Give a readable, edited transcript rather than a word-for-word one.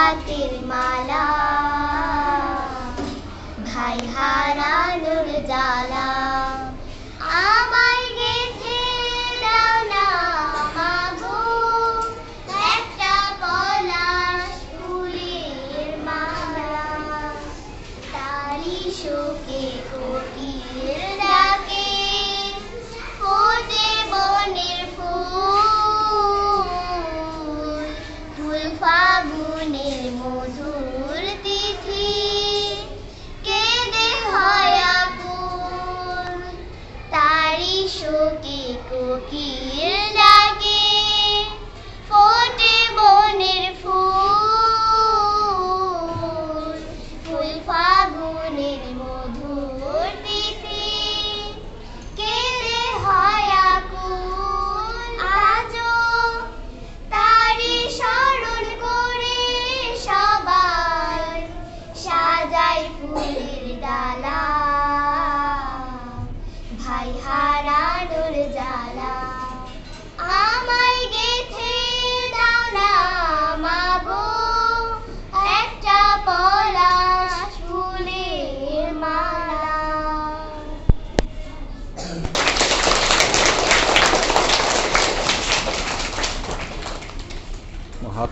হাতের মালা, ভাই হারানোর জ্বালা আমায় গেঁথে দাও না মাগো, একটা পলাশ ফুলের মালা। তারি শোকে কোকিল ডাকে, ফোটে বনের ফুল, ফুল ফাগুনের মধুর তিথি, কেঁদে হয় আকুল। তারি শোকে কোকিল ডাকে, ফোটে বনের ফুল, ফুল ফাগুনের মধুর তিথি, কেঁদে হয় আকুল। আজও তারি স্মরণ করে সবাই সাজায় ফুলের ডালা, ভাই হারানোর জ্বালা আমায় গেঁথে দাও না মাগো, একটা পলাশ ফুলের মালা। মহা